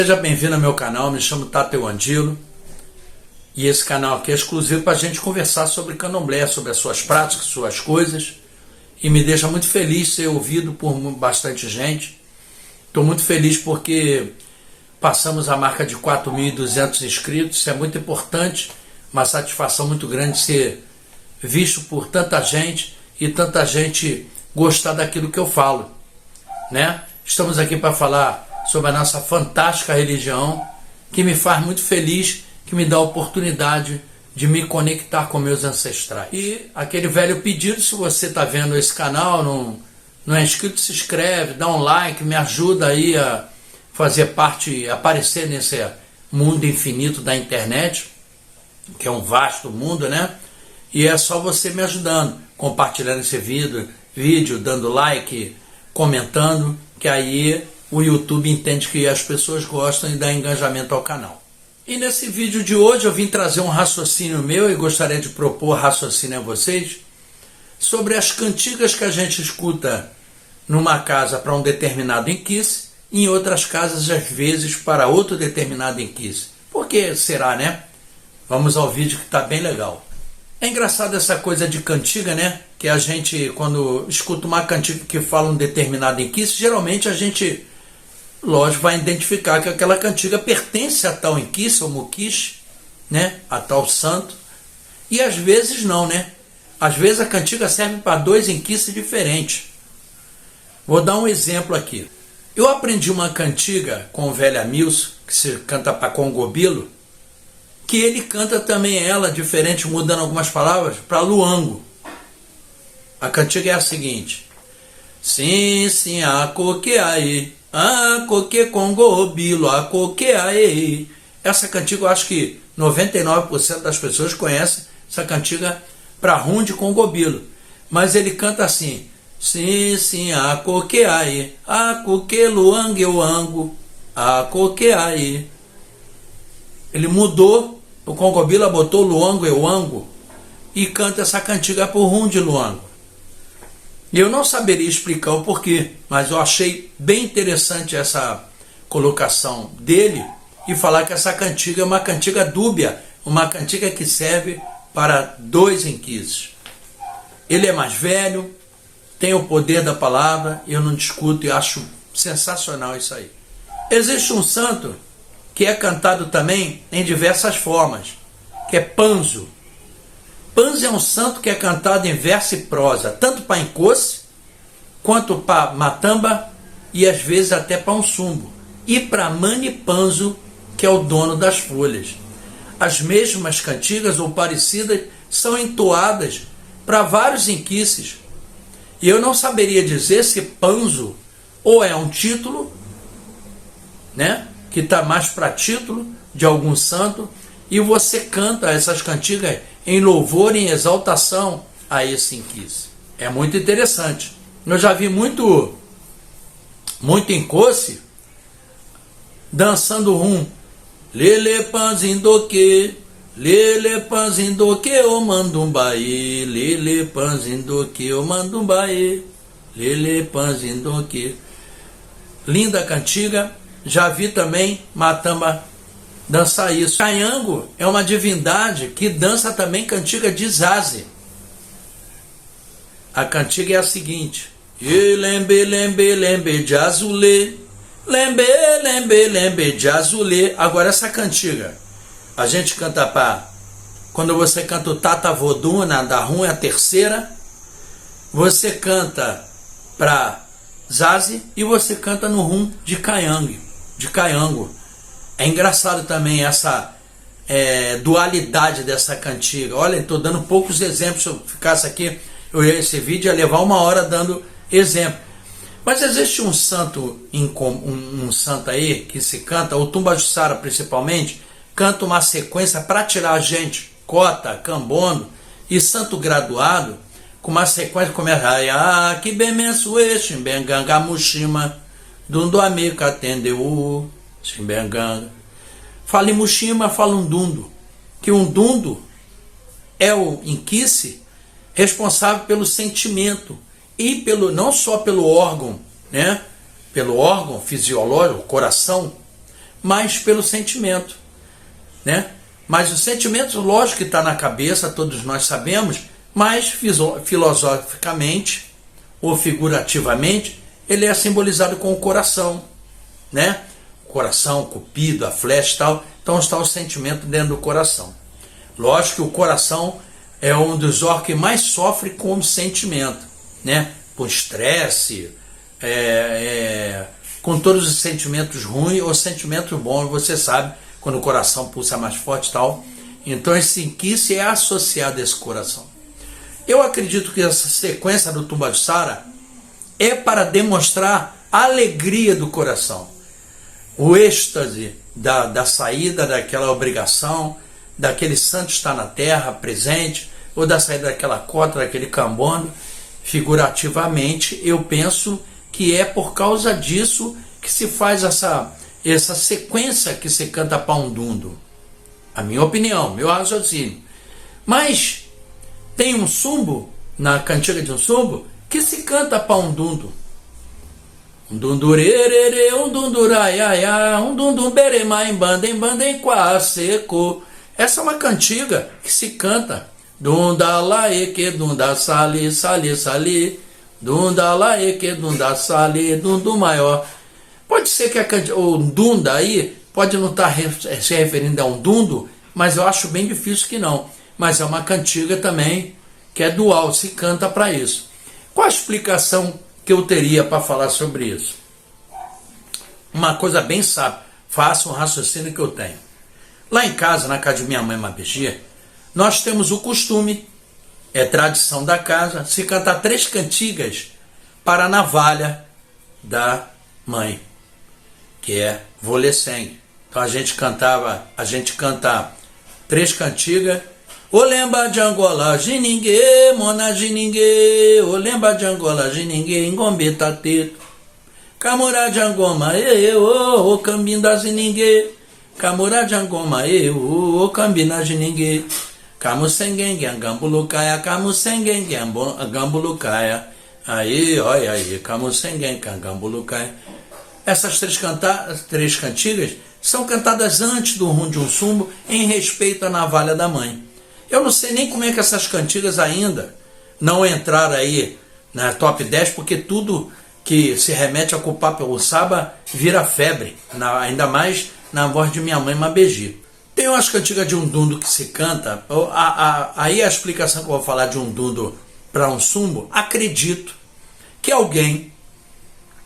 Seja bem-vindo ao meu canal, me chamo Táteu Andilo e esse canal aqui é exclusivo para a gente conversar sobre candomblé, sobre as suas práticas, suas coisas, e me deixa muito feliz ser ouvido por bastante gente. Estou muito feliz porque passamos a marca de 4.200 inscritos, isso é muito importante, uma satisfação muito grande ser visto por tanta gente e tanta gente gostar daquilo que eu falo, né? Estamos aqui para falar sobre a nossa fantástica religião, que me faz muito feliz, que me dá a oportunidade de me conectar com meus ancestrais. E aquele velho pedido, se você está vendo esse canal, não é inscrito, se inscreve, dá um like, me ajuda aí a fazer parte, aparecer nesse mundo infinito da internet, que é um vasto mundo, né? E é só você me ajudando, compartilhando esse vídeo, dando like, comentando, que aí o YouTube entende que as pessoas gostam e dá engajamento ao canal. E nesse vídeo de hoje eu vim trazer um raciocínio meu e gostaria de propor raciocínio a vocês sobre as cantigas que a gente escuta numa casa para um determinado inquice e em outras casas às vezes para outro determinado inquice. Por que será, né? Vamos ao vídeo que está bem legal. É engraçado essa coisa de cantiga, né? Que a gente, quando escuta uma cantiga que fala um determinado inquice, geralmente a gente, lógico, vai identificar que aquela cantiga pertence a tal inquice ou muquiche, né? A tal santo. E às vezes não, né? Às vezes a cantiga serve para dois inquices diferentes. Vou dar um exemplo aqui. Eu aprendi uma cantiga com o velho Amilson, que se canta para Congobilo, que ele canta também ela, diferente, mudando algumas palavras, para Luango. A cantiga é a seguinte: sim, sim, a coque aí, a coque Congobilo, a coque aí. Essa cantiga eu acho que 99% das pessoas conhecem essa cantiga para rum de Congobilo. Mas ele canta assim: sim, sim, a coque aí, a coque Luango eu ango, a coque aí. Ele mudou, o Congobilo botou Luango eu ango e canta essa cantiga por rum de Luango. Eu não saberia explicar o porquê, mas eu achei bem interessante essa colocação dele e falar que essa cantiga é uma cantiga dúbia, uma cantiga que serve para dois inquices. Ele é mais velho, tem o poder da palavra, eu não discuto e acho sensacional isso aí. Existe um santo que é cantado também em diversas formas, que é Panzo. Panzo é um santo que é cantado em verso e prosa, tanto para Incoce, quanto para Matamba e às vezes até para um sumbo. E para Mani Panzo, que é o dono das folhas. As mesmas cantigas ou parecidas são entoadas para vários inquices. E eu não saberia dizer se Panzo ou é um título, né, que está mais para título de algum santo, e você canta essas cantigas em louvor e em exaltação a esse inquice. É muito interessante. Eu já vi muito Incoce dançando rum. Lele panzindoque, o mandumbaê, lele panzindoque, o mandumbaê, lele panzindoque. Linda cantiga. Já vi também Matamba dançar isso. Cayango é uma divindade que dança também cantiga de Zaze. A cantiga é a seguinte: lembe, lembe, lembe de azulê, lembe, lembe, lembe de azulê. Agora essa cantiga a gente canta para, quando você canta o Tata Voduna da rum é a terceira, você canta para Zaze e você canta no rum de Cayango. É engraçado também essa dualidade dessa cantiga. Olha, estou dando poucos exemplos. Se eu ficasse aqui, esse vídeo ia levar 1 hora dando exemplo. Mas existe um santo, um santo aí que se canta, o Tumbajussara principalmente, canta uma sequência para tirar a gente, Cota, Cambono e santo graduado, com uma sequência que começa que bemensuê, Chimbenganga Mushima, Dunduame Katendeu, Chimbenganga. Fala em Mushima, fala um dundo, que um dundo é o inquice responsável pelo sentimento e pelo, não só pelo órgão, né? Pelo órgão fisiológico, o coração, mas pelo sentimento, né? Mas o sentimento, lógico que está na cabeça, todos nós sabemos, mas filosoficamente ou figurativamente, ele é simbolizado com o coração, né? O coração, cupido, a flecha e tal. Então está o sentimento dentro do coração. Lógico que o coração é um dos órgãos que mais sofre com o sentimento, né? Com estresse, com todos os sentimentos ruins ou sentimentos bons, você sabe, quando o coração pulsa mais forte e tal. Então esse inquice é associado a esse coração. Eu acredito que essa sequência do Tumbaçara é para demonstrar a alegria do coração, o êxtase da saída daquela obrigação, daquele santo estar na terra presente, ou da saída daquela cota, daquele cambondo. Figurativamente, eu penso que é por causa disso que se faz essa sequência que se canta Paundundo. A minha opinião, meu raciocínio. Mas tem um sumbo, na cantiga de um sumbo, que se canta Paundundo. Um dundurerere, um dunduraiaia, um dundumberema, em banda em quá seco. Essa é uma cantiga que se canta. Dunda lae que dunda sali, sali, sali. Dunda lae que dunda sali, dundu maior. Pode ser que o dunda aí pode não estar se referindo a um dundo, mas eu acho bem difícil que não. Mas é uma cantiga também que é dual, se canta para isso. Qual a explicação que eu teria para falar sobre isso? Uma coisa bem sábia, faça um raciocínio que eu tenho. Lá em casa, na casa de minha mãe Mabegi, nós temos o costume, é tradição da casa, se cantar 3 cantigas para a navalha da mãe, que é Voleseng. Então a gente canta 3 cantigas. Olemba de Angola, Jiningue, Mona Jiningue, Olemba de Angola, Jiningue, Ngombe Tateto, Camurá de Angoma, o Cambinda Jiningue, Camurá de Angoma, o Cambina Jiningue, Camusengue, Angambulucaia, Camusengue, Angambulucaia, aí, olha aí, Camusengue, Angambulucaia. Essas 3 cantigas são cantadas antes do rum de um sumbo em respeito à navalha da mãe. Eu não sei nem como é que essas cantigas ainda não entraram aí na top 10, porque tudo que se remete a culpar pelo saba vira febre, ainda mais na voz de minha mãe Mabegi. Tem umas cantigas de um dundo que se canta, aí a explicação que eu vou falar de um dundo para um sumbo, acredito que alguém,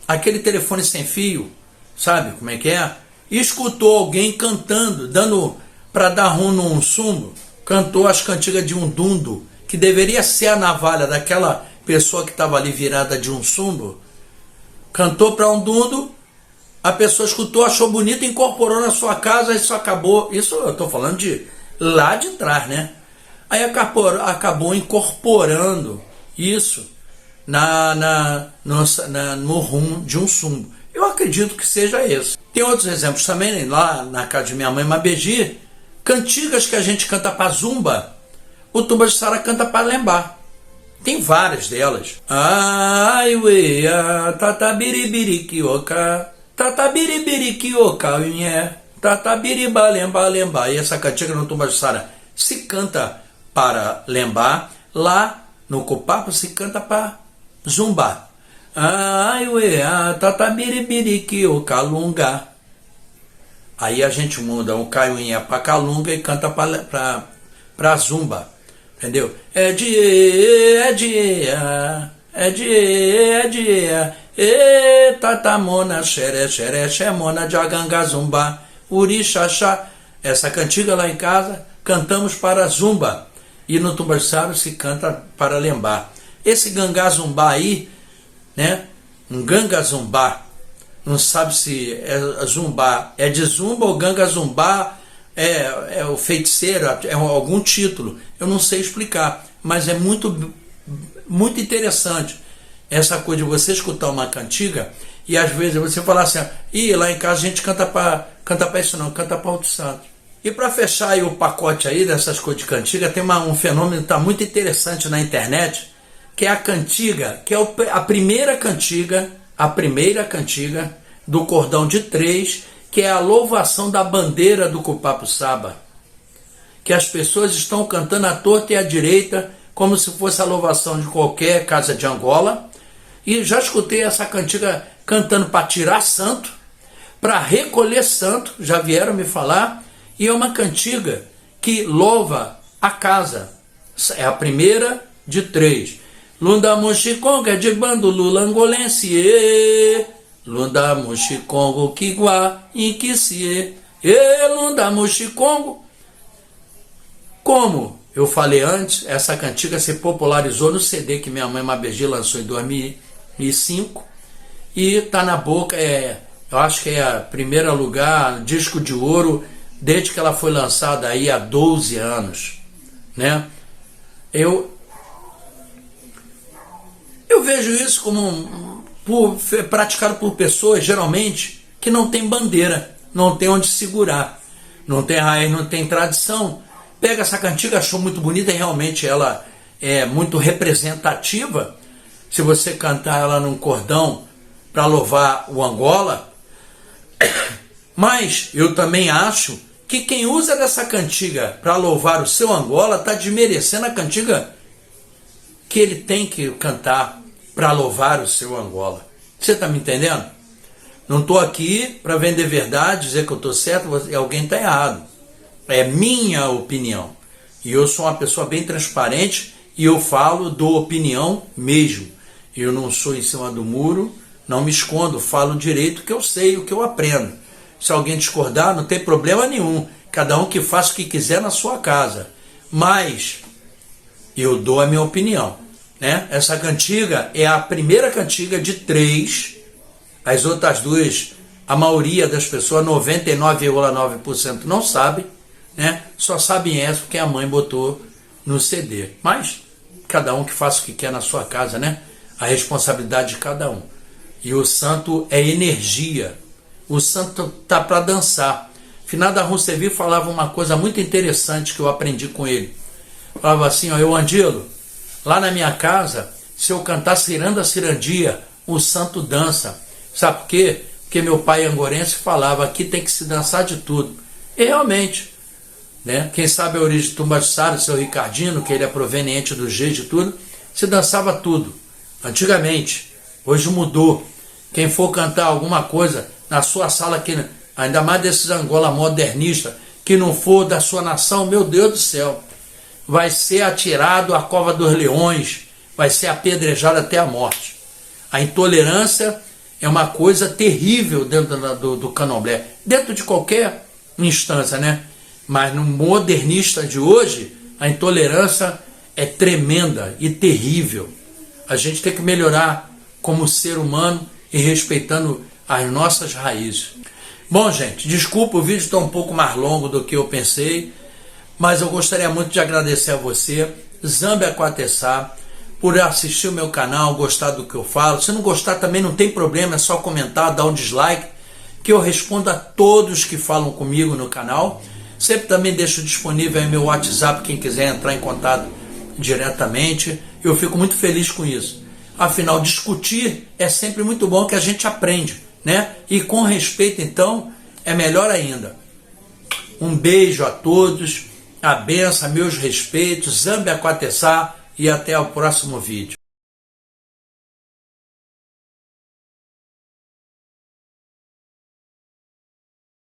aquele telefone sem fio, sabe como é que é? Escutou alguém cantando, dando para dar rum num sumbo, cantou as cantigas de um dundo, que deveria ser a navalha daquela pessoa que estava ali virada de um sumbo, cantou para um dundo, a pessoa escutou, achou bonito, incorporou na sua casa, isso acabou, isso eu estou falando de lá de trás, né? Aí acabou incorporando isso no rum de um sumbo. Eu acredito que seja esse. Tem outros exemplos também, lá na casa de minha mãe Mabegi, cantigas que a gente canta para zumba, o Tumbaçara canta para lembrar. Tem várias delas. Ai, uia, tatabiribirikioca, tatabiribirikioca, unhé, tatabiriba, lemba. E essa cantiga no Tumbaçara se canta para lembrar, lá no Copapo se canta para zumba. Ai, uia, tatabiribirikioca, lunga. Aí a gente muda o caiuinha para calunga e canta para zumba, entendeu? É dia, tatamona, xeré, mona de aganga zumba, urixaxá. Essa cantiga lá em casa, cantamos para zumba. E no Tumbaçara se canta para lembrar. Esse gangá zumba aí, né? Um ganga zumba. Não sabe se é zumba, é de zumba ou ganga zumba, é o feiticeiro, é algum título. Eu não sei explicar, mas é muito, muito interessante essa coisa de você escutar uma cantiga e às vezes você falar assim, lá em casa a gente canta para isso não, canta para outro santo. E para fechar aí o pacote aí dessas coisas de cantiga, tem um fenômeno que está muito interessante na internet, que é a cantiga, que é a primeira cantiga do cordão de 3, que é a louvação da bandeira do Cupapuçaba, que as pessoas estão cantando à torta e à direita, como se fosse a louvação de qualquer casa de Angola. E já escutei essa cantiga cantando para tirar santo, para recolher santo, já vieram me falar, e é uma cantiga que louva a casa. É a primeira de 3. Lunda Moxiconga de bando Lula Angolense, Lunda Moxicongo Kigua Inquicie, Lunda Moxicongo. Como eu falei antes, essa cantiga se popularizou no CD que minha mãe Mabegi lançou em 2005 e tá na boca, eu acho que é a primeiro lugar, disco de ouro, desde que ela foi lançada aí há 12 anos, né? Eu vejo isso como praticado por pessoas, geralmente, que não tem bandeira, não tem onde segurar, não tem raiz, não tem tradição. Pega essa cantiga, achou muito bonita e realmente ela é muito representativa. Se você cantar ela num cordão para louvar o Angola. Mas eu também acho que quem usa dessa cantiga para louvar o seu Angola está desmerecendo a cantiga que ele tem que cantar para louvar o seu Angola. Você está me entendendo? Não estou aqui para vender verdade, dizer que eu estou certo e alguém está errado. É minha opinião. E eu sou uma pessoa bem transparente e eu falo, dou opinião mesmo. Eu não sou em cima do muro, não me escondo, falo direito o que eu sei, o que eu aprendo. Se alguém discordar, não tem problema nenhum. Cada um que faça o que quiser na sua casa. Mas eu dou a minha opinião, né? Essa cantiga é a primeira cantiga de 3. As outras 2, a maioria das pessoas, 99,9% não sabe, né? Só sabem essa porque a mãe botou no CD. Mas cada um que faça o que quer na sua casa, né? A responsabilidade de cada um. E o santo é energia. O santo tá para dançar. Finado Rousseff falava uma coisa muito interessante que eu aprendi com ele. Falava assim, ó, eu Andilo, lá na minha casa, se eu cantar ciranda cirandia, o santo dança. Sabe por quê? Porque meu pai angorense falava, aqui tem que se dançar de tudo. E realmente, né? Quem sabe a origem de Tumbaçara, seu Ricardino, que ele é proveniente do jeito de tudo, se dançava tudo. Antigamente, hoje mudou. Quem for cantar alguma coisa na sua sala, aqui, ainda mais desses Angola modernista, que não for da sua nação, meu Deus do céu, vai ser atirado à cova dos leões, vai ser apedrejado até a morte. A intolerância é uma coisa terrível dentro do candomblé, dentro de qualquer instância, né? Mas no modernista de hoje, a intolerância é tremenda e terrível. A gente tem que melhorar como ser humano e respeitando as nossas raízes. Bom, gente, desculpa, o vídeo está um pouco mais longo do que eu pensei, mas eu gostaria muito de agradecer a você, Zambe Aquatessá, por assistir o meu canal, gostar do que eu falo. Se não gostar também não tem problema, é só comentar, dar um dislike, que eu respondo a todos que falam comigo no canal. Sempre também deixo disponível aí meu WhatsApp, quem quiser entrar em contato diretamente. Eu fico muito feliz com isso. Afinal, discutir é sempre muito bom, que a gente aprende, né? E com respeito, então, é melhor ainda. Um beijo a todos, a benção, meus respeitos, Zambe Aquatessá, e até o próximo vídeo.